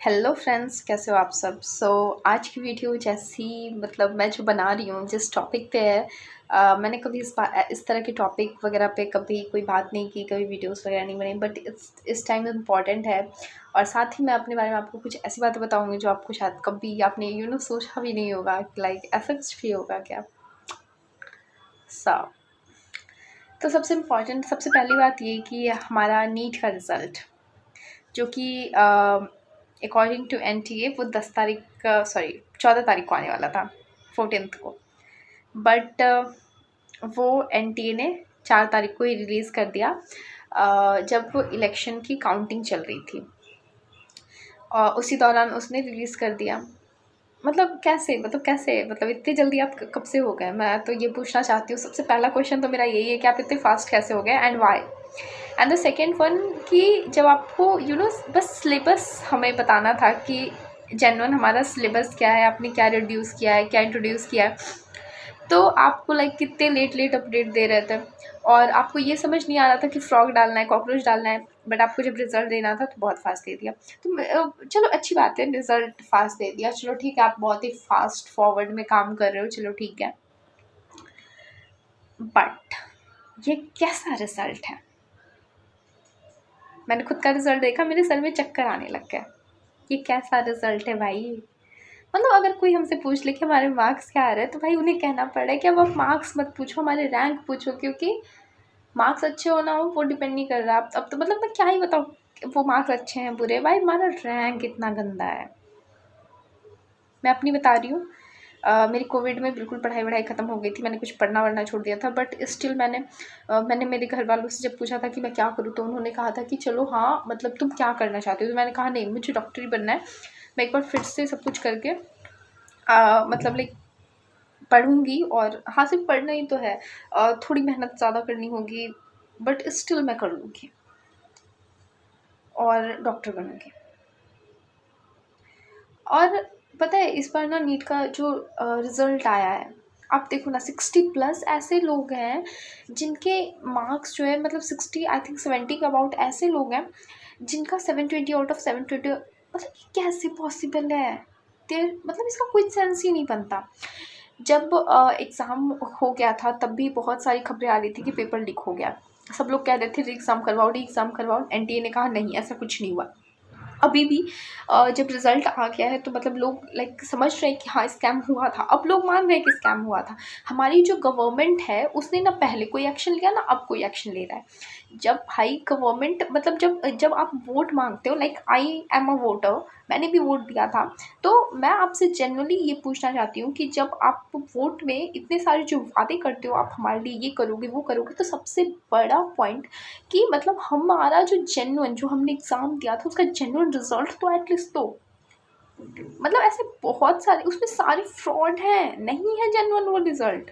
Hello friends, कैसे हो आप सब। आज की वीडियो जैसी मतलब मैं जो बना रही हूँ जिस टॉपिक पे है, मैंने कभी इस तरह के टॉपिक वगैरह पे कभी कोई बात नहीं की, कभी वीडियोस वगैरह नहीं बनाई, बट इस टाइम इम्पॉर्टेंट है। और साथ ही मैं अपने बारे में आपको कुछ ऐसी बातें बताऊँगी जो आपको शायद कभी आपने सोचा भी नहीं होगा कि लाइक ऐसा कुछ भी होगा क्या। सा तो सबसे इम्पॉर्टेंट, सबसे पहली बात ये कि हमारा नीट का रिज़ल्ट जो कि अकॉर्डिंग टू एनटीए वो 14 तारीख को आने वाला था, 14th को। बट वो एनटीए ने 4 तारीख को ही रिलीज़ कर दिया, जब वो इलेक्शन की काउंटिंग चल रही थी। उसी दौरान उसने रिलीज़ कर दिया। मतलब इतनी जल्दी आप कब से हो गए? मैं तो ये पूछना चाहती हूँ। सबसे पहला क्वेश्चन तो मेरा यही है कि आप इतने फास्ट कैसे हो गए and why. And the second one कि जब आपको बस सिलेबस हमें बताना था कि जेन्युइन हमारा सिलेबस क्या है, आपने क्या रिड्यूस किया है, क्या इंट्रोड्यूस किया है, तो आपको लाइक कितने लेट अपडेट दे रहे थे और आपको ये समझ नहीं आ रहा था कि फ्रॉग डालना है, कॉकरोच डालना है। बट आपको जब रिजल्ट देना था तो बहुत फास्ट दे दिया। तो चलो अच्छी बात है, रिजल्ट फास्ट दे दिया, चलो ठीक है, आप बहुत ही फास्ट फॉरवर्ड में काम कर रहे हो, चलो ठीक है। बट ये कैसा रिजल्ट है? मैंने खुद का रिजल्ट देखा, मेरे सर में चक्कर आने लग गया। ये कैसा रिजल्ट है भाई? मतलब अगर कोई हमसे पूछ ले कि हमारे मार्क्स क्या आ रहे हैं, तो भाई उन्हें कहना पड़े कि अब आप मार्क्स मत पूछो, हमारे रैंक पूछो, क्योंकि मार्क्स अच्छे हो ना हो वो डिपेंड नहीं कर रहा। अब तो मतलब मैं क्या ही बताऊँ वो मार्क्स अच्छे हैं बुरे, भाई हमारा रैंक इतना गंदा है। मैं अपनी बता रही हूँ। मेरी कोविड में बिल्कुल पढ़ाई ख़त्म हो गई थी, मैंने कुछ पढ़ना वढ़ना छोड़ दिया था। बट स्टिल मैंने मेरे घर वालों से जब पूछा था कि मैं क्या करूँ, तो उन्होंने कहा था कि चलो हाँ, मतलब तुम क्या करना चाहते हो। तो मैंने कहा नहीं, मुझे डॉक्टर ही बनना है। मैं एक बार फिर से सब कुछ करके मतलब लाइक पढ़ूँगी। और हाँ, सिर्फ पढ़ना ही तो है, थोड़ी मेहनत ज़्यादा करनी होगी, बट स्टिल मैं कर लूँगी और डॉक्टर बनूँगी। और पता है इस बार ना नीट का जो रिज़ल्ट आया है, आप देखो ना, 60+ ऐसे लोग हैं जिनके मार्क्स जो है, मतलब 60, आई थिंक 70 के अबाउट ऐसे लोग हैं जिनका 720 आउट ऑफ 720। मतलब ये कैसे पॉसिबल है? मतलब इसका कोई सेंस ही नहीं बनता। जब एग्ज़ाम हो गया था तब भी बहुत सारी खबरें आ रही थी कि पेपर लीक हो गया। सब लोग कह रहे थे री एग्ज़ाम करवाओ। एनटीए ने कहा नहीं, ऐसा कुछ नहीं हुआ। अभी भी जब रिज़ल्ट आ गया है तो मतलब लोग लाइक समझ रहे हैं कि हाँ, स्कैम हुआ था। अब लोग मान रहे हैं कि स्कैम हुआ था। हमारी जो गवर्नमेंट है उसने ना पहले कोई एक्शन लिया ना अब कोई एक्शन ले रहा है। जब भाई गवर्नमेंट, मतलब जब जब आप वोट मांगते हो, like I am a voter, मैंने भी वोट दिया था, तो मैं आपसे जेन्युइनली ये पूछना चाहती हूँ कि जब आप वोट में इतने सारे जो वादे करते हो, आप हमारे लिए ये करोगे वो करोगे, तो सबसे बड़ा पॉइंट कि मतलब हमारा जो जेन्युइन, जो हमने एग्ज़ाम दिया था उसका जेन्युइन रिजल्ट तो एटलीस्ट दो। मतलब ऐसे बहुत सारे उसमें सारे फ्रॉड हैं, नहीं है जेन्युइन वो रिजल्ट।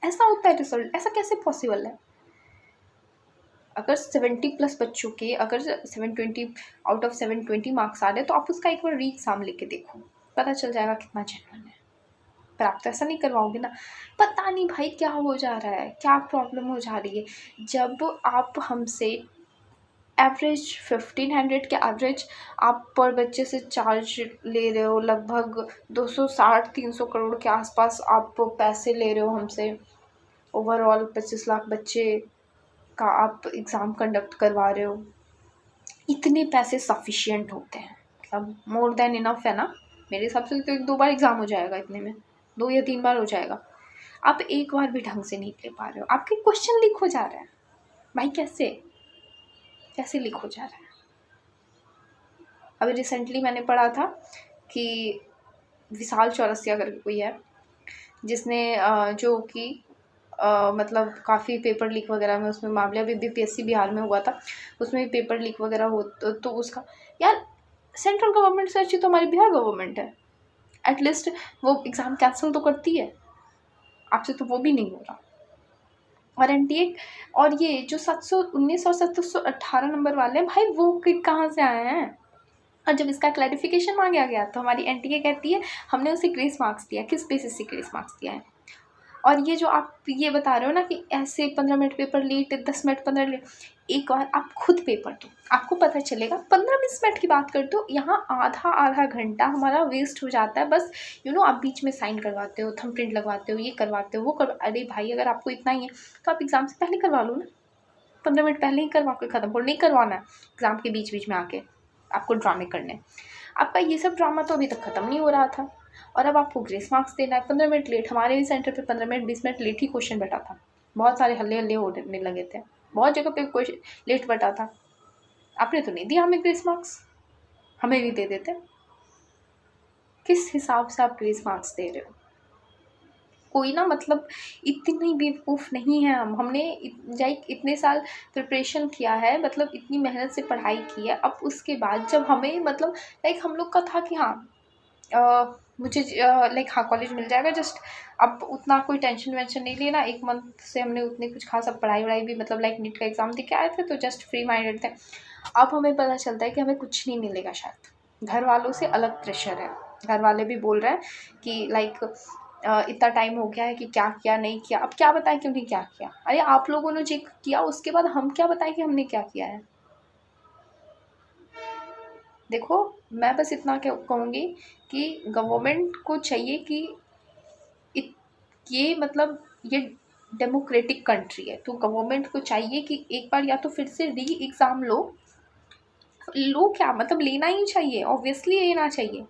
ऐसा होता है रिजल्ट, ऐसा कैसे पॉसिबल है? अगर 70+ बच्चों के अगर 720 आउट ऑफ 720 मार्क्स आ रहे हैं, तो आप उसका एक बार री एग्ज़ाम लेके देखो, पता चल जाएगा कितना जेन्युइन है। पर आप तो ऐसा नहीं करवाओगे ना। पता नहीं भाई क्या हो जा रहा है, क्या प्रॉब्लम हो जा रही है। जब आप हमसे एवरेज 1500 के एवरेज आप पर बच्चे से चार्ज ले रहे हो, लगभग 260-300 करोड़ के आसपास आप पैसे ले रहे हो हमसे। ओवरऑल 25 लाख बच्चे का आप एग्ज़ाम कंडक्ट करवा रहे हो। इतने पैसे सफिशिएंट होते हैं, मतलब मोर देन इनफ है ना। मेरे हिसाब से तो 1-2 बार एग्ज़ाम हो जाएगा इतने में, 2 या 3 बार हो जाएगा। आप एक बार भी ढंग से नहीं ले पा रहे हो, आपके क्वेश्चन लीक हो जा रहे हैं। भाई कैसे लीक हो जा रहा है? अभी रिसेंटली मैंने पढ़ा था कि विशाल चौरसिया करके कोई है जिसने जो कि मतलब काफ़ी पेपर लीक वगैरह में उसमें मामले, अभी बीपीएससी बिहार में हुआ था, उसमें भी पेपर लीक वगैरह हो तो उसका, यार सेंट्रल गवर्नमेंट से अच्छी तो हमारी बिहार गवर्नमेंट है। एटलीस्ट वो एग्ज़ाम कैंसिल तो करती है, आपसे तो वो भी नहीं हो रहा। और एनटीए और ये जो 719 और 718 नंबर वाले हैं, भाई वो कहाँ से आए हैं? और जब इसका क्लैरिफिकेशन मांगा गया तो हमारी एनटीए कहती है हमने उसे ग्रेस मार्क्स दिया। किस बेसिस से ग्रेस मार्क्स दिया है? और ये जो आप ये बता रहे हो ना कि ऐसे 15 minute paper late, 10 minute 15 minute, एक बार आप खुद पेपर दो, आपको पता चलेगा। 15-20 मिनट की बात करते हो, यहाँ आधा घंटा हमारा वेस्ट हो जाता है बस। आप बीच में साइन करवाते हो, थंबप्रिंट लगवाते हो, ये करवाते हो, वो अरे भाई अगर आपको इतना ही है तो आप एग्ज़ाम से पहले करवा लो ना, 15 मिनट पहले ही करवा के ख़त्म करो। नहीं करवाना है एग्ज़ाम के बीच में आके आपको ड्रामे करने। आपका ये सब ड्रामा तो अभी तक ख़त्म नहीं हो रहा था, और अब आपको ग्रेस मार्क्स देना है। 15 मिनट लेट, हमारे भी सेंटर पे 15 मिनट 20 मिनट लेट ही क्वेश्चन बैठा था। बहुत सारे हल्ले होने लगे थे, बहुत जगह पे क्वेश्चन लेट बैठा था। आपने तो नहीं दिया हमें ग्रेस मार्क्स, हमें भी दे देते। किस हिसाब से आप ग्रेस मार्क्स दे रहे हो? कोई ना मतलब इतनी बेवकूफ़ नहीं है हमने इतने साल प्रिपरेशन किया है, मतलब इतनी मेहनत से पढ़ाई की है। अब उसके बाद जब हमें मतलब हम लोग का था कि हाँ मुझे हाँ कॉलेज मिल जाएगा, जस्ट अब उतना कोई टेंशन वेंशन नहीं लेना। 1 मंथ से हमने उतने कुछ खासा पढ़ाई वढ़ाई भी मतलब नीट का एग्ज़ाम दे के आए थे, तो जस्ट फ्री माइंडेड थे। अब हमें पता चलता है कि हमें कुछ नहीं मिलेगा शायद। घर वालों से अलग प्रेशर है, घर वाले भी बोल रहे हैं कि इतना टाइम हो गया है कि क्या किया नहीं किया। अब क्या बताएं कि हमने क्या किया? अरे आप लोगों ने जो किया उसके बाद हम क्या बताएं कि हमने क्या किया है? देखो मैं बस इतना कहूँगी कि गवर्नमेंट को चाहिए कि ये मतलब ये डेमोक्रेटिक कंट्री है, तो गवर्नमेंट को चाहिए कि एक बार या तो फिर से री एग्ज़ाम लो क्या मतलब लेना ही चाहिए, ऑब्वियसली लेना चाहिए।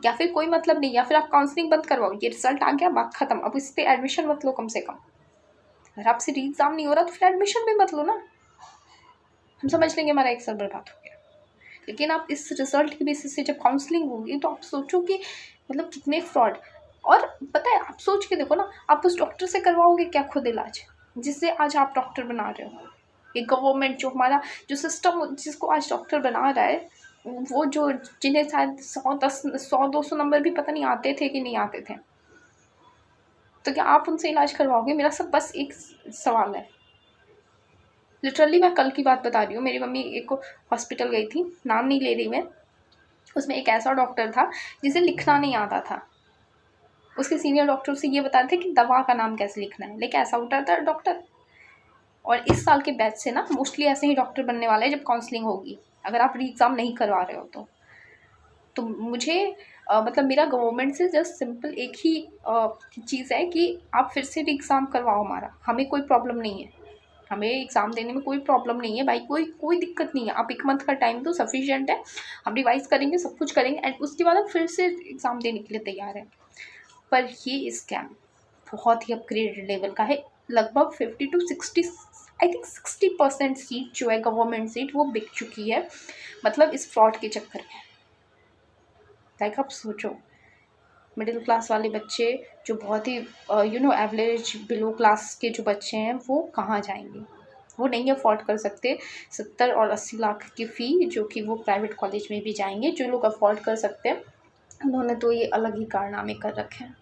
या फिर कोई मतलब नहीं, या फिर आप काउंसलिंग बंद करवाओ। ये रिजल्ट आ गया, बात खत्म। अब इस पर एडमिशन मत लो कम से कम। अगर आपसे री एग्ज़ाम नहीं हो रहा तो फिर एडमिशन भी मत लो ना, हम समझ लेंगे हमारा 1 साल बर्बाद हो गया। लेकिन आप इस रिजल्ट की बेसिस से जब काउंसलिंग होगी तो आप सोचो कि मतलब कितने फ्रॉड। और पता है आप सोच के देखो ना, आप उस डॉक्टर से करवाओगे क्या खुद इलाज जिससे आज आप डॉक्टर बना रहे हो? ये गवर्नमेंट जो हमारा जो सिस्टम जिसको आज डॉक्टर बना रहा है, वो जो जिन्हें शायद 100-200 नंबर भी पता नहीं आते थे कि नहीं आते थे, तो क्या आप उनसे इलाज करवाओगे? मेरा सब बस एक सवाल है। लिटरली मैं कल की बात बता रही हूँ, मेरी मम्मी एक हॉस्पिटल गई थी, नाम नहीं ले रही मैं। उसमें एक ऐसा डॉक्टर था जिसे लिखना नहीं आता था। उसके सीनियर डॉक्टर उसे ये बता रहे थे कि दवा का नाम कैसे लिखना है, लेकिन ऐसा उठा था डॉक्टर। और इस साल के बैच से ना मोस्टली ऐसे ही डॉक्टर बनने वाले हैं जब काउंसलिंग होगी, अगर आप री एग्ज़ाम नहीं करवा रहे हो तो मुझे मतलब मेरा गवर्नमेंट से जस्ट सिंपल एक ही चीज़ है कि आप फिर से री एग्ज़ाम करवाओ हमारा। हमें कोई प्रॉब्लम नहीं है, हमें एग्ज़ाम देने में कोई प्रॉब्लम नहीं है भाई, कोई दिक्कत नहीं है। आप 1 मंथ का टाइम दो, सफिशिएंट है। हम रिवाइज करेंगे, सब कुछ करेंगे, एंड उसके बाद हम फिर से एग्ज़ाम देने के लिए तैयार हैं। पर ये स्कैम बहुत ही अपग्रेडेड लेवल का है। लगभग 50 to 60 आई थिंक 60% सीट जो है गवर्नमेंट सीट वो बिक चुकी है, मतलब इस फ्रॉड के चक्कर में। आप सोचो, मिडिल क्लास वाले बच्चे जो बहुत ही एवरेज बिलो क्लास के जो बच्चे हैं वो कहाँ जाएंगे? वो नहीं अफोर्ड कर सकते 70 और 80 लाख की फ़ी, जो कि वो प्राइवेट कॉलेज में भी जाएंगे। जो लोग अफोर्ड कर सकते हैं उन्होंने तो ये अलग ही कारनामे कर रखे हैं।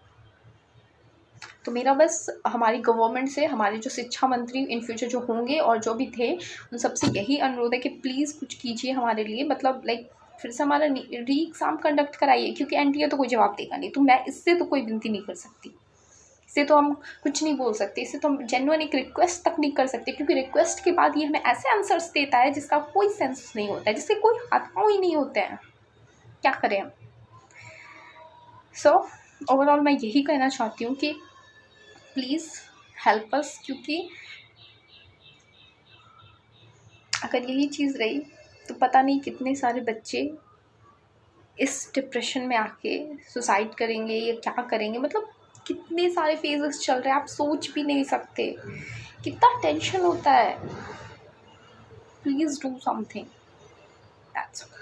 तो मेरा बस हमारी गवर्नमेंट से, हमारे जो शिक्षा मंत्री इन फ्यूचर जो होंगे और जो भी थे, उन सबसे यही अनुरोध है कि प्लीज़ कुछ कीजिए हमारे लिए। मतलब फिर से हमारा री एग्ज़ाम कंडक्ट कराइए, क्योंकि एनटीए तो कोई जवाब देगा नहीं। तो मैं इससे तो कोई विनती नहीं कर सकती, इससे तो हम कुछ नहीं बोल सकते, इससे तो हम जेन्युइन एक रिक्वेस्ट तक नहीं कर सकते, क्योंकि रिक्वेस्ट के बाद ये हमें ऐसे आंसर्स देता है जिसका कोई सेंस नहीं होता है, जिसके कोई हाथ पाँव ही नहीं होते हैं। क्या करें हम? सो ओवरऑल मैं यही कहना चाहती हूँ कि प्लीज़ हेल्प अस, क्योंकि अगर यही चीज़ रही तो पता नहीं कितने सारे बच्चे इस डिप्रेशन में आके सुसाइड करेंगे या क्या करेंगे। मतलब कितने सारे फेजेस चल रहे हैं, आप सोच भी नहीं सकते, कितना टेंशन होता है। Please do something, that's all.